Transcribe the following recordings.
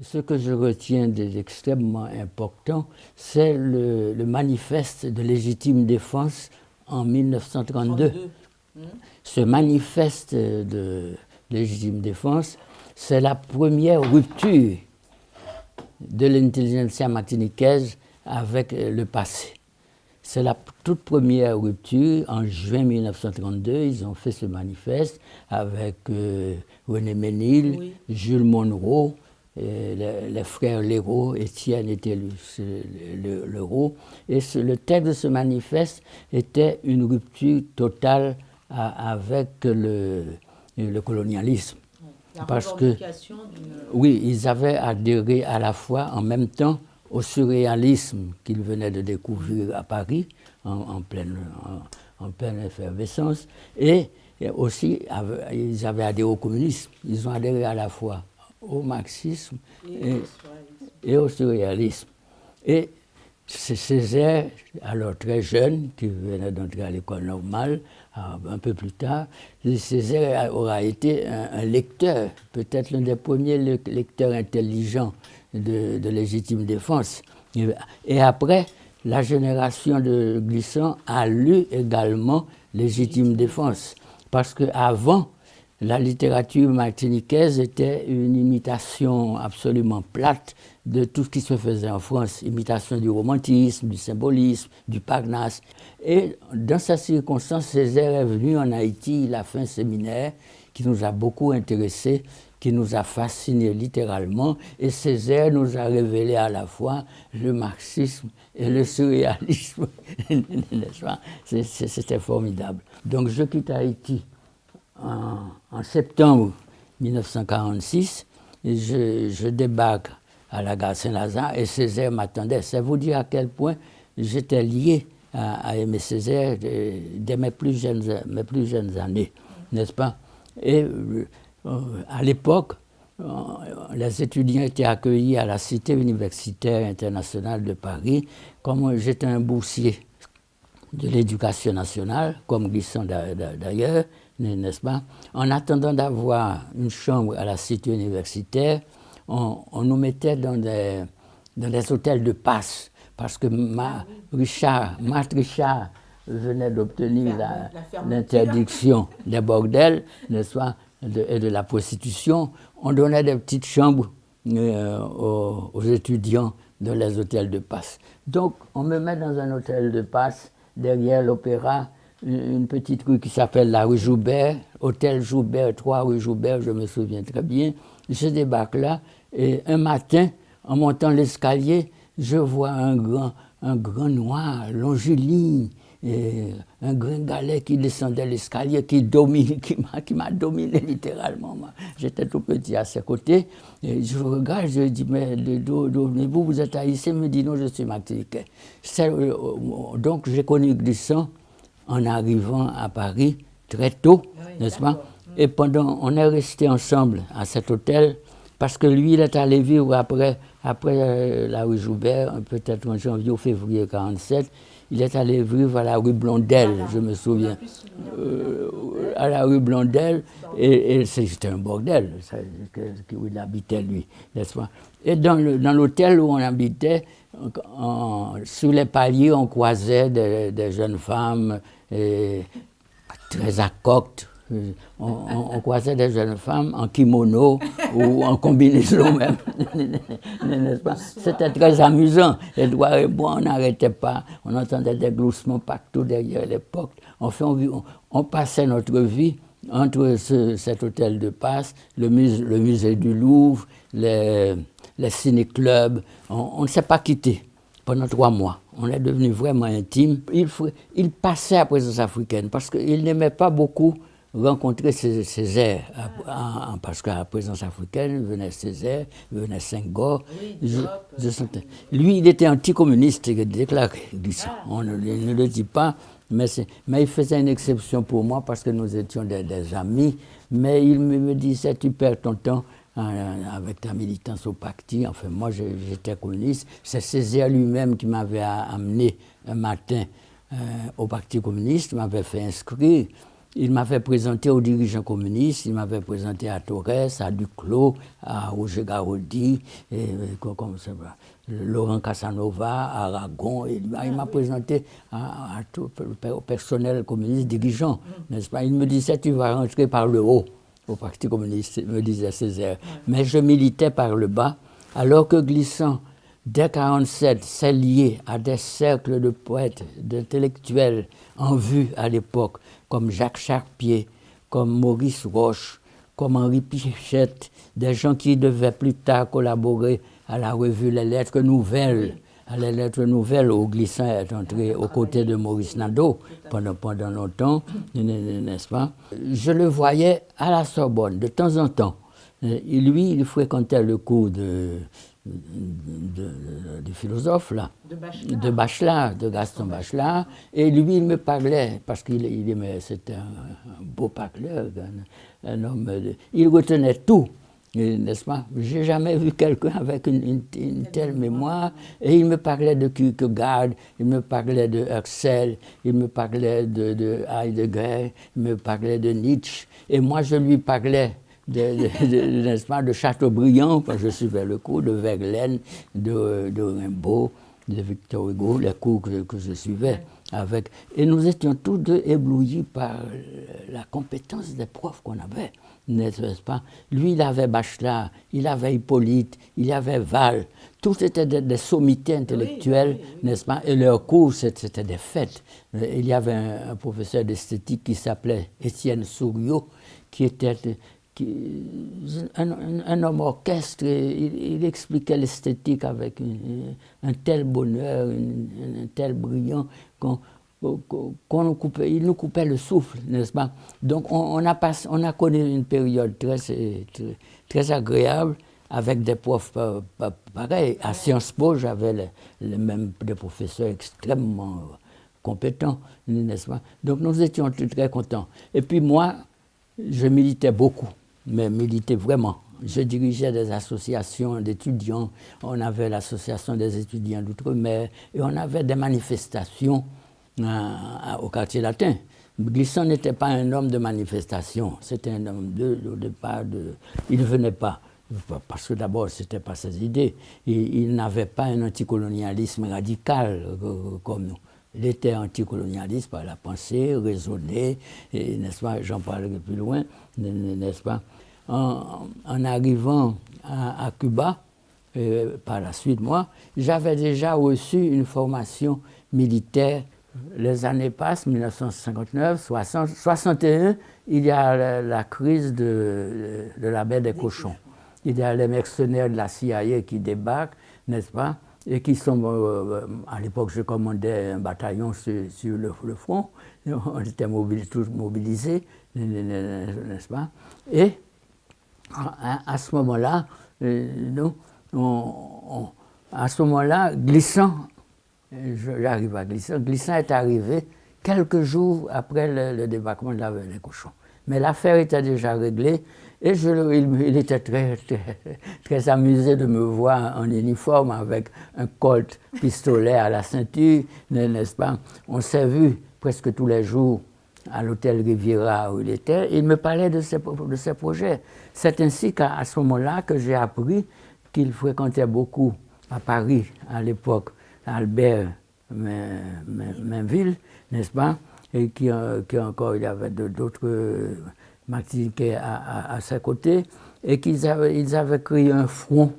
ce que je retiens d'extrêmement important, c'est le manifeste de légitime défense en 1932. Ce manifeste de légitime défense, c'est la première rupture de l'intelligentsia martiniquaise avec le passé. C'est la toute première rupture. En juin 1932, ils ont fait ce manifeste avec René Ménil, oui. Jules Monroe, les frères Leroux, Étienne était Leroux. Et le texte de ce manifeste était une rupture totale avec le colonialisme. Parce que, oui, ils avaient adhéré à la fois en même temps au surréalisme qu'ils venaient de découvrir à Paris, en pleine effervescence, et aussi ils avaient adhéré au communisme. Ils ont adhéré à la fois au marxisme et au surréalisme. Et c'est Césaire, alors très jeune, qui venait d'entrer à l'école normale, un peu plus tard, Césaire aura été un lecteur, peut-être l'un des premiers lecteurs intelligents de légitime défense. Et après, la génération de Glissant a lu également légitime défense. Parce qu'avant, la littérature martiniquaise était une imitation absolument plate de tout ce qui se faisait en France, imitation du romantisme, du symbolisme, du Parnasse. Et dans ces circonstances, Césaire est venu en Haïti, il a fait un séminaire qui nous a beaucoup intéressés, qui nous a fascinés littéralement, et Césaire nous a révélé à la fois le marxisme et le surréalisme. C'était formidable. Donc je quitte Haïti en septembre 1946, et je débarque à la gare Saint-Lazare et Césaire m'attendait. C'est vous dire à quel point j'étais lié à Aimé Césaire dès mes plus jeunes années, n'est-ce pas? Et à l'époque, les étudiants étaient accueillis à la Cité universitaire internationale de Paris. Comme j'étais un boursier de l'éducation nationale, comme Glissant d'ailleurs, n'est-ce pas? En attendant d'avoir une chambre à la Cité universitaire, on nous mettait dans des hôtels de passe, parce que Marthe Richard venait d'obtenir l'interdiction des bordels, n'est-ce pas, et de la prostitution. On donnait des petites chambres aux étudiants dans les hôtels de passe. Donc, on me met dans un hôtel de passe, derrière l'opéra, une petite rue qui s'appelle la rue Joubert, hôtel Joubert, 3 rue Joubert, je me souviens très bien. Je débarque là, et un matin, en montant l'escalier, je vois un grand noir, longiligne, et un gringalet qui descendait l'escalier, qui m'a dominé littéralement. J'étais tout petit à ses côtés, et je regarde, je dis, mais vous êtes haïtien? Il me dit, non, je suis martiniquais. Donc j'ai connu Glissant en arrivant à Paris très tôt, oui, n'est-ce pas? Et on est restés ensemble à cet hôtel, parce que lui, il est allé vivre après la rue Joubert, peut-être en janvier ou février 1947, il est allé vivre à la rue Blondel, je me souviens. À la rue Blondel, et c'était un bordel où il habitait, lui, n'est-ce pas? Et dans l'hôtel où on habitait, sur les paliers, on croisait des jeunes femmes très accoctes. On croisait des jeunes femmes en kimono ou en combinaison même, n'est-ce pas? C'était très amusant. Et Edouard et moi, on n'arrêtait pas. On entendait des gloussements partout derrière les portes. Enfin, on passait notre vie entre cet hôtel de passe, le musée du Louvre, les ciné-clubs. On ne s'est pas quitté pendant 3 mois. On est devenus vraiment intimes. Il passait à présence africaine parce qu'il n'aimait pas beaucoup rencontrer Césaire, parce qu'à la présence africaine venait Césaire, venait Senghor. Oui, lui, il était anticommuniste, il déclaré. On ne le dit pas, mais il faisait une exception pour moi parce que nous étions des amis. Mais il me disait, tu perds ton temps avec ta militance au parti. Enfin, moi, j'étais communiste. C'est Césaire lui-même qui m'avait amené un matin au Parti communiste, m'avait fait inscrire. il m'avait présenté aux dirigeants communistes, il m'avait présenté à Torres, à Duclos, à Roger Garaudy, comme ça va, Laurent Casanova, à Aragon. Il m'a présenté à tout le personnel communiste dirigeant, n'est-ce pas? Il me disait, tu vas rentrer par le haut au Parti communiste, me disait Césaire. Mais je militais par le bas, alors que Glissant, dès 1947, s'est lié à des cercles de poètes, d'intellectuels en vue à l'époque, comme Jacques Charpier, comme Maurice Roche, comme Henri Pichette, des gens qui devaient plus tard collaborer à la revue Les Lettres Nouvelles. À Les Lettres Nouvelles, où Glissant est entré aux côtés de Maurice Nadeau pendant longtemps, n'est-ce pas? Je le voyais à la Sorbonne, de temps en temps. Lui, il fréquentait le cours du philosophe, là, de Bachelard, de Gaston Bachelard, et lui, il me parlait, parce qu'il aimait, c'était un beau parleur, un homme, il retenait tout, n'est-ce pas? J'ai jamais vu quelqu'un avec une telle mémoire, et il me parlait de Kierkegaard, il me parlait de Husserl, il me parlait de Heidegger, il me parlait de Nietzsche, et moi, je lui parlais n'est-ce pas, de Chateaubriand, parce que je suivais le cours, de Verlaine, de Rimbaud, de Victor Hugo, les cours que je suivais avec. Et nous étions tous deux éblouis par la compétence des profs qu'on avait, n'est-ce pas? Lui, il avait Bachelard, il avait Hippolyte, il avait Val. Tous étaient des sommités intellectuelles, n'est-ce pas? Et leurs cours, c'était des fêtes. Il y avait un professeur d'esthétique qui s'appelait Étienne Souriau, qui était un homme orchestre. Il expliquait l'esthétique avec un tel bonheur, un tel brillant il nous coupait le souffle, n'est-ce pas? Donc on a connu une période très agréable avec des profs pareils. À Sciences Po, j'avais même des professeurs extrêmement compétents, n'est-ce pas? Donc nous étions très contents. Et puis moi, je militais beaucoup, mais militais vraiment. Je dirigeais des associations d'étudiants. On avait l'association des étudiants d'outre-mer et on avait des manifestations au quartier latin. Glissant n'était pas un homme de manifestation. C'était un homme au départ il ne venait pas. Parce que d'abord, ce n'était pas ses idées. Il n'avait pas un anticolonialisme radical comme nous. Il était anticolonialiste par la pensée, raisonné, n'est-ce pas? J'en parlerai plus loin, n'est-ce pas? En arrivant à Cuba, par la suite, moi, j'avais déjà reçu une formation militaire. Les années passent, 1959, 60, 61, il y a la crise de la baie des Cochons. Il y a les mercenaires de la CIA qui débarquent, n'est-ce pas? Et qui sont, à l'époque, je commandais un bataillon sur le front. On était tous mobilisés, n'est-ce pas? Et à ce moment-là, à ce moment-là, Glissant, j'arrive à Glissant, Glissant est arrivé quelques jours après le débarquement de la baie des Cochons. Mais l'affaire était déjà réglée. Et il était très amusé de me voir en uniforme avec un colt pistolet à la ceinture, n'est-ce pas? On s'est vu presque tous les jours à l'hôtel Riviera où il était. Il me parlait de ses projets. C'est ainsi qu'à ce moment-là que j'ai appris qu'il fréquentait beaucoup à Paris, à l'époque, Albert Mainville, n'est-ce pas? Et qui encore, il y avait d'autres martiniquais à ses côtés, et ils avaient créé un front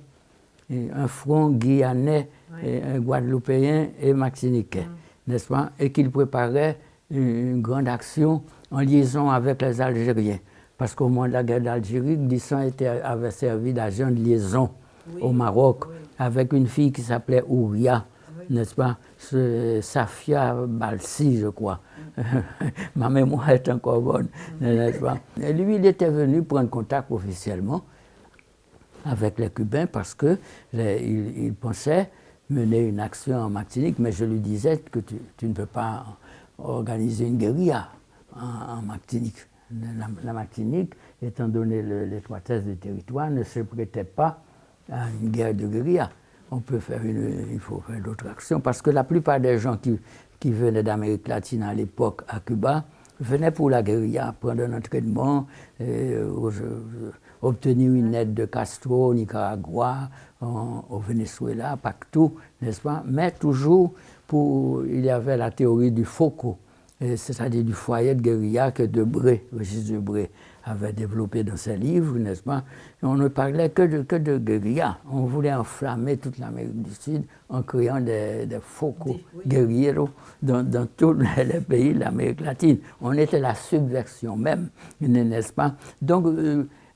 guyanais, un guadeloupéen et martiniquais, n'est-ce pas? Et qu'ils préparaient une grande action en liaison avec les Algériens. Parce qu'au moment de la guerre d'Algérie, Glissant avait servi d'agent de liaison au Maroc avec une fille qui s'appelait Ouria, n'est-ce pas? Safia Balsi, je crois. Ma mémoire est encore bonne, n'est-ce pas? Et lui, il était venu prendre contact officiellement avec les Cubains parce qu'il pensait mener une action en Martinique, mais je lui disais que tu ne peux pas organiser une guérilla en Martinique. La Martinique, étant donné l'étroitesse du territoire, ne se prêtait pas à une guerre de guérilla. Il faut faire d'autres actions, parce que la plupart des gens qui venaient d'Amérique latine à l'époque à Cuba venait pour la guérilla, prendre un entraînement, obtenir une aide de Castro au Nicaragua, au Venezuela, partout, n'est-ce pas? Mais toujours, il y avait la théorie du foco, c'est-à-dire du foyer de guérilla que Debré, Régis Debré, avait développé dans ses livres, n'est-ce pas? Et on ne parlait que de guérilla. On voulait enflammer toute l'Amérique du Sud en créant des focos guerrilleros dans tous les pays de l'Amérique latine. On était la subversion même, n'est-ce pas? Donc,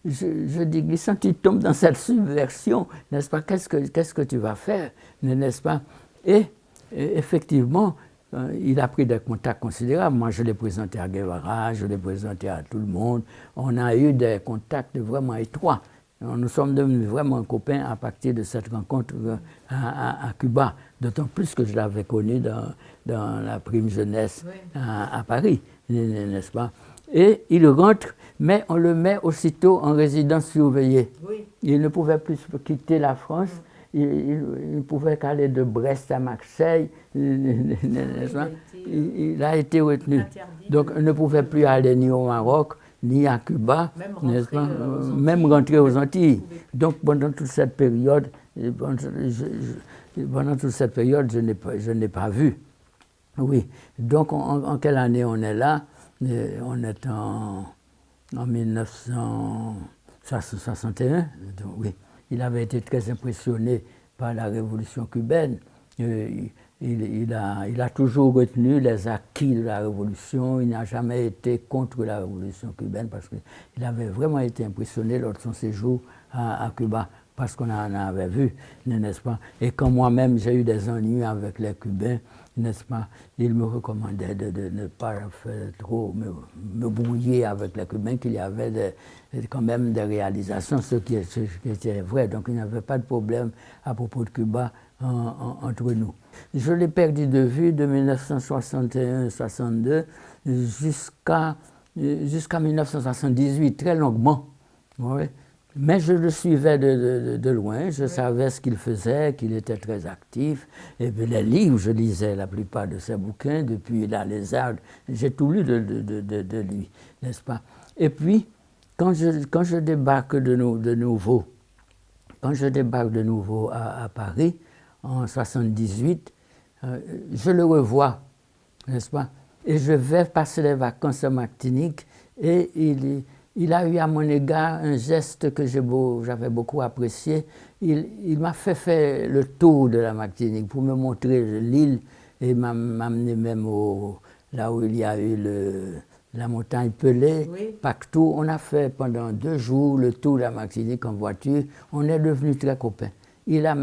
je dis, Glissant, tu tombes dans cette subversion, n'est-ce pas? Qu'est-ce que tu vas faire, n'est-ce pas? Et effectivement, il a pris des contacts considérables. Moi, je l'ai présenté à Guevara, je l'ai présenté à tout le monde. On a eu des contacts vraiment étroits. Nous sommes devenus vraiment copains à partir de cette rencontre à Cuba. D'autant plus que je l'avais connu dans la prime jeunesse à Paris, n'est-ce pas? Et il rentre, mais on le met aussitôt en résidence surveillée. Oui. Il ne pouvait plus quitter la France. Il ne pouvait qu'aller de Brest à Marseille. Il a été retenu. Donc, il ne pouvait plus aller ni au Maroc, ni à Cuba, même rentrer aux Antilles. Donc, pendant toute cette période, je n'ai pas vu. Oui. Donc, en quelle année on est là? On est en 1961. Donc, oui. Il avait été très impressionné par la révolution cubaine. Il a toujours retenu les acquis de la révolution. Il n'a jamais été contre la révolution cubaine parce qu'il avait vraiment été impressionné lors de son séjour à Cuba, parce qu'on en avait vu, n'est-ce pas? Et quand moi-même j'ai eu des ennuis avec les Cubains, n'est-ce pas? Il me recommandait de ne pas trop me brouiller avec les Cubains, qu'il y avait quand même des réalisations, ce qui était vrai. Donc il n'y avait pas de problème à propos de Cuba entre nous. Je l'ai perdu de vue de 1961-62 jusqu'à 1978, très longuement. Oui. Mais je le suivais de loin, je savais ce qu'il faisait, qu'il était très actif. Et puis les livres, je lisais la plupart de ses bouquins, depuis La Lézarde, j'ai tout lu de lui, n'est-ce pas? Et puis, quand je débarque de nouveau à Paris, en 78, je le revois, n'est-ce pas? Et je vais passer les vacances à Martinique, et il a eu à mon égard un geste que j'avais beaucoup apprécié. Il m'a fait faire le tour de la Martinique pour me montrer l'île et m'amener même là où il y a eu la montagne Pelée, oui. Partout. On a fait pendant 2 jours le tour de la Martinique en voiture. On est devenus très copains. Il a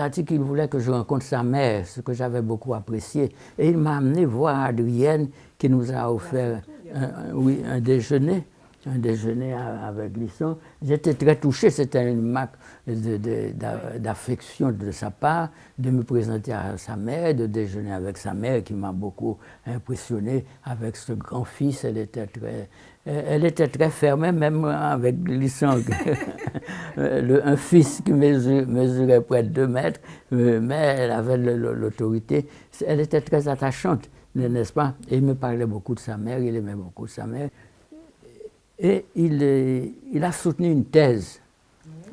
dit qu'il voulait que je rencontre sa mère, ce que j'avais beaucoup apprécié. Et il m'a amené voir Adrienne, qui nous a offert un déjeuner avec Glissant. J'étais très touché, c'était une marque d'affection de sa part, de me présenter à sa mère, de déjeuner avec sa mère, qui m'a beaucoup impressionné avec ce grand-fils. Elle était très fermée, même avec Glissant. Un fils qui mesurait près de 2 mètres, mais elle avait l'autorité. Elle était très attachante, n'est-ce pas? Et il me parlait beaucoup de sa mère, il aimait beaucoup sa mère. Et il a soutenu une thèse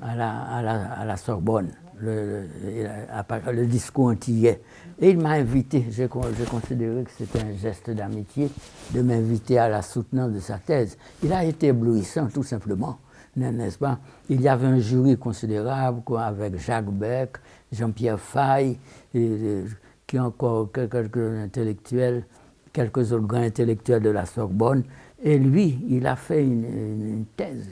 à la Sorbonne, le discours antillais. Et il m'a invité, j'ai considéré que c'était un geste d'amitié de m'inviter à la soutenance de sa thèse. Il a été éblouissant, tout simplement, n'est-ce pas? Il y avait un jury considérable, avec Jacques Beck, Jean-Pierre Faye, qui encore quelques intellectuels, quelques autres grands intellectuels de la Sorbonne. Et lui, il a fait une thèse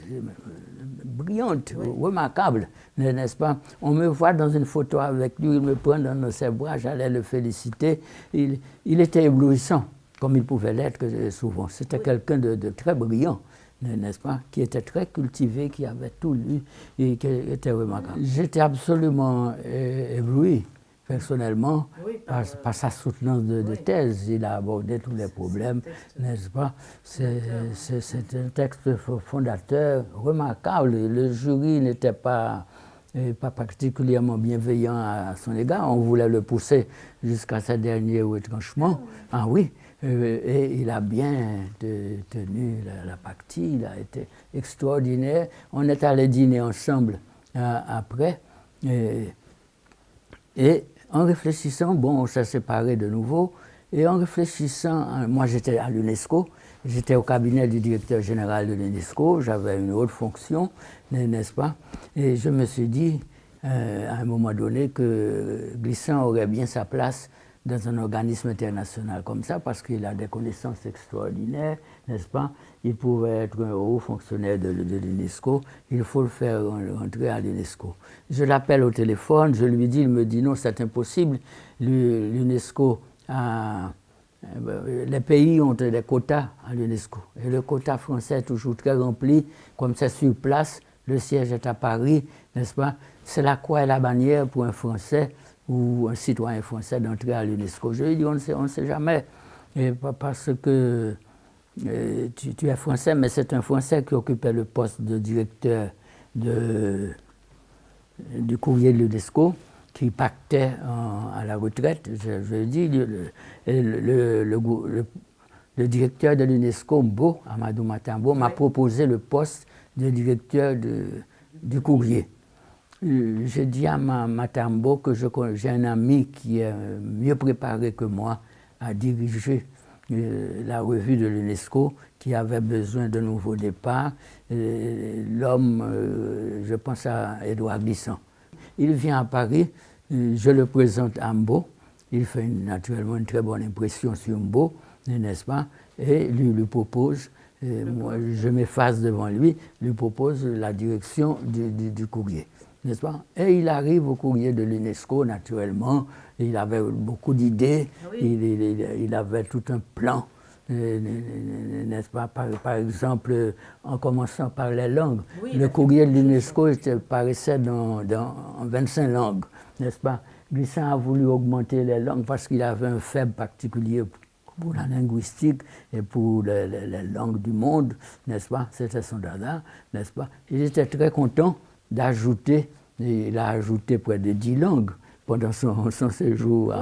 brillante, oui. Remarquable, n'est-ce pas? On me voit dans une photo avec lui, il me prend dans ses bras, j'allais le féliciter. Il était éblouissant, comme il pouvait l'être souvent. C'était oui. Quelqu'un de très brillant, n'est-ce pas? Qui était très cultivé, qui avait tout lu et qui était remarquable. J'étais absolument ébloui. Personnellement, oui, par sa soutenance de thèse. Il a abordé tous les problèmes, n'est-ce pas? C'est un texte fondateur remarquable. Le jury n'était pas particulièrement bienveillant à son égard. On voulait le pousser jusqu'à ses derniers retranchements. Ah oui, Et il a bien tenu la partie, il a été extraordinaire. On est allé dîner ensemble après. Et en réfléchissant, bon, on s'est séparés de nouveau. Et en réfléchissant, moi j'étais à l'UNESCO, j'étais au cabinet du directeur général de l'UNESCO, j'avais une haute fonction, n'est-ce pas? Et je me suis dit, à un moment donné, que Glissant aurait bien sa place dans un organisme international comme ça, parce qu'il a des connaissances extraordinaires, n'est-ce pas? Il pouvait être un haut fonctionnaire de l'UNESCO, il faut le faire rentrer à l'UNESCO. Je l'appelle au téléphone, je lui dis, il me dit non, c'est impossible, l'UNESCO les pays ont des quotas à l'UNESCO. Et le quota français est toujours très rempli, comme c'est sur place, le siège est à Paris, n'est-ce pas? C'est la croix et la bannière pour un Français ou un citoyen français d'entrer à l'UNESCO. Je lui dis, on ne sait jamais, et parce que tu es français, mais c'est un Français qui occupait le poste de directeur du courrier de l'UNESCO, qui pactait à la retraite. Je dis, le directeur de l'UNESCO, Mbo, Amadou Matambo, m'a proposé le poste de directeur du courrier. J'ai dit à Matambo que j'ai un ami qui est mieux préparé que moi à diriger la revue de l'UNESCO, qui avait besoin de nouveaux départs. L'homme, je pense à Édouard Glissant. Il vient à Paris, je le présente à Mbo, il fait naturellement une très bonne impression sur Mbo, n'est-ce pas? Et lui propose, moi je m'efface devant lui propose la direction du courrier, n'est-ce pas? Et il arrive au courrier de l'UNESCO, naturellement, il avait beaucoup d'idées, il avait tout un plan, n'est-ce pas? Par exemple, en commençant par les langues. Oui, le courrier de l'UNESCO paraissait en 25 langues, n'est-ce pas? Glissant a voulu augmenter les langues parce qu'il avait un faible particulier pour la linguistique et pour les langues du monde, n'est-ce pas? C'était son dada, n'est-ce pas? Il était très content d'ajouter, il a ajouté près de 10 langues pendant son séjour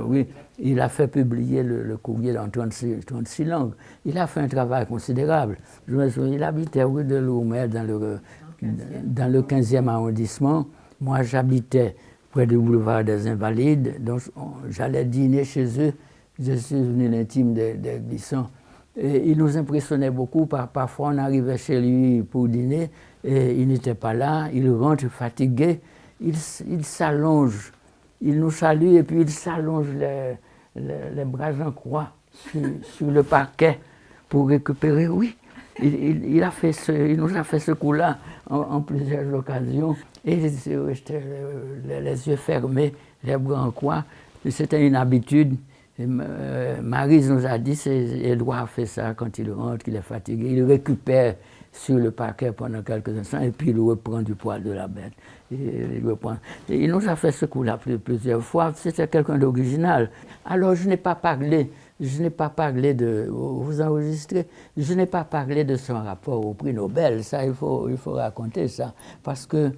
oui. Il a fait publier le courrier dans 36 langues. Il a fait un travail considérable. Je me souviens, il habitait rue de Lourmet dans le 15e arrondissement. Moi, j'habitais près du boulevard des Invalides, donc j'allais dîner chez eux. Je suis devenu l'intime des Glissant. Et il nous impressionnait beaucoup. Parfois, on arrivait chez lui pour dîner et il n'était pas là. Il rentre fatigué. Il s'allonge. Il nous salue et puis il s'allonge les bras en croix sur le parquet pour récupérer. Oui, il nous a fait ce coup-là en plusieurs occasions. Et les yeux fermés, les bras en croix. C'était une habitude. Maryse nous a dit, Édouard fait ça quand il rentre, qu'il est fatigué. Il récupère sur le parquet pendant quelques instants et puis il reprend du poil de la bête. Il nous a fait ce coup-là plusieurs fois. C'était quelqu'un d'original. Alors je n'ai pas parlé de, vous enregistrez, je n'ai pas parlé de son rapport au prix Nobel. Ça, il faut raconter ça. Parce que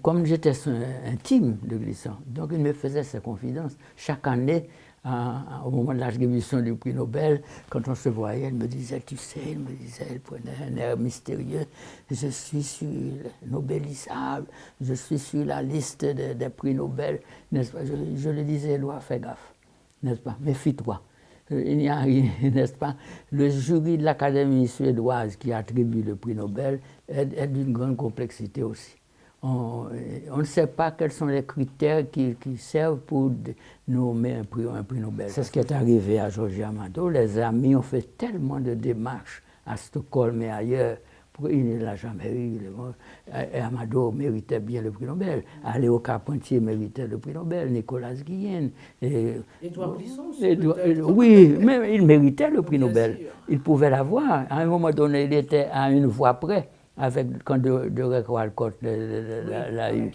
comme j'étais intime de Glissant, donc il me faisait ses confidences. Chaque année, au moment de l'attribution du prix Nobel, quand on se voyait, elle me disait, tu sais, elle prenait un air mystérieux, je suis sur Nobelissable, je suis sur la liste des prix Nobel, n'est-ce pas? Je lui disais, Édouard, fais gaffe, n'est-ce pas? Méfie-toi. Il n'y a rien, n'est-ce pas? Le jury de l'Académie suédoise qui attribue le prix Nobel est d'une grande complexité aussi. On ne sait pas quels sont les critères qui servent pour nommer un prix Nobel. C'est ce qui est arrivé à Georges Amado. Les amis ont fait tellement de démarches à Stockholm et ailleurs. Il ne l'a jamais eu. Et Amado méritait bien le prix Nobel. Léo Carpentier méritait le prix Nobel. Nicolas Guillen. Édouard Glissant oui, mais il méritait le prix Nobel. Il pouvait l'avoir. À un moment donné, il était à une voix près. Quand de Walcott l'a eu,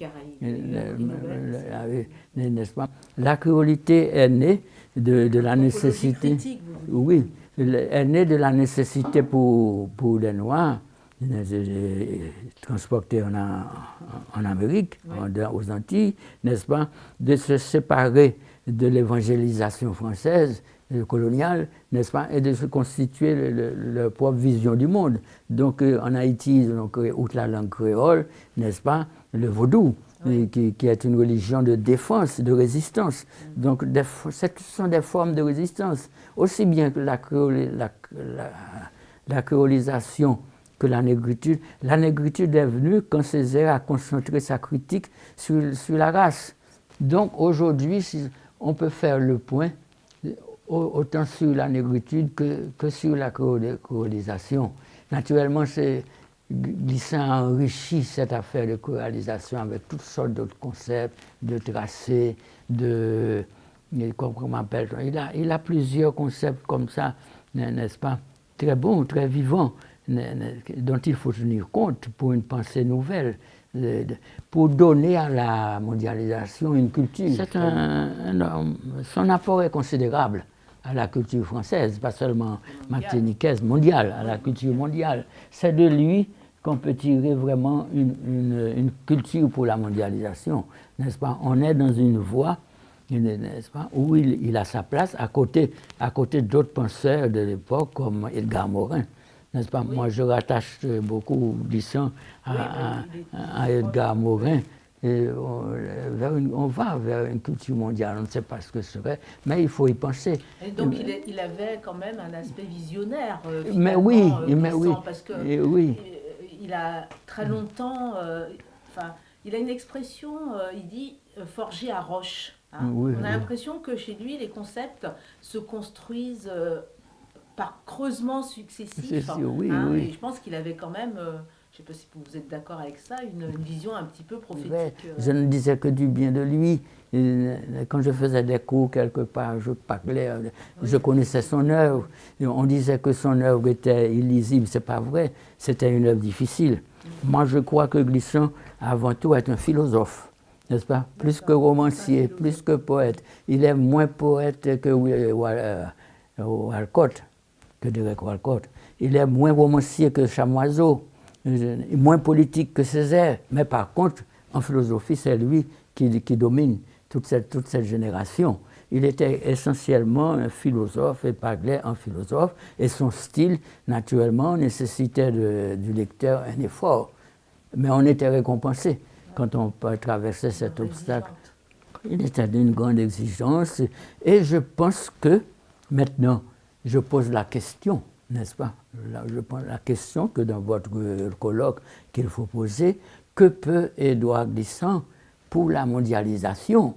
n'est-ce pas? La cruauté est née de la nécessité. Oui, est née de la nécessité pour les Noirs de transporter en Amérique, aux Antilles, n'est-ce pas, de se séparer de l'évangélisation française coloniale, n'est-ce pas, et de se constituer leur propre vision du monde. Donc en Haïti, donc, outre la langue créole, n'est-ce pas, le vaudou, qui est une religion de défense, de résistance. Donc ce sont des formes de résistance, aussi bien que la créolisation que la négritude. La négritude est venue quand Césaire a concentré sa critique sur la race. Donc aujourd'hui, on peut faire le point autant sur la négritude que sur la créolisation. Naturellement, Glissant a enrichi cette affaire de créolisation avec toutes sortes d'autres concepts, de tracés, comment on appelle, il a plusieurs concepts comme ça, n'est-ce pas, très bons, très vivants, dont il faut tenir compte pour une pensée nouvelle, pour donner à la mondialisation une culture. Son apport est considérable à la culture française, pas seulement martiniquaise, mondiale, à la culture mondiale. C'est de lui qu'on peut tirer vraiment une culture pour la mondialisation, n'est-ce pas? On est dans une voie, n'est-ce pas, où il a sa place à côté d'autres penseurs de l'époque comme Edgar Morin, n'est-ce pas? Oui. Moi, je rattache beaucoup Glissant à Edgar Morin. Et on va vers une culture mondiale, on ne sait pas ce que ce serait, mais il faut y penser. Et donc il avait quand même un aspect visionnaire, mais oui, parce que oui. Il a très longtemps, il a une expression, il dit forger à roche. Hein. Oui, on a l'impression que chez lui, les concepts se construisent par creusement successif. Oui. Et je pense qu'il avait quand même... je ne sais pas si vous êtes d'accord avec ça, une vision un petit peu prophétique. Ouais, je ne disais que du bien de lui. Quand je faisais des cours quelque part, je parlais, je connaissais son œuvre. On disait que son œuvre était illisible, c'est pas vrai. C'était une œuvre difficile. Moi, je crois que Glissant, avant tout, est un philosophe, n'est-ce pas? Plus que romancier, plus que poète. Il est moins poète que Walcott, que Derek Walcott. Il est moins romancier que Chamoiseau. Moins politique que Césaire, mais par contre, en philosophie, c'est lui qui domine toute cette génération. Il était essentiellement un philosophe et parlait en philosophe, et son style, naturellement, nécessitait du lecteur un effort. Mais on était récompensé quand on traversait cet obstacle. Il était d'une grande exigence, et je pense que, maintenant, je pose la question, n'est-ce pas? Je pose la question que dans votre colloque qu'il faut poser, que peut Édouard Glissant pour la mondialisation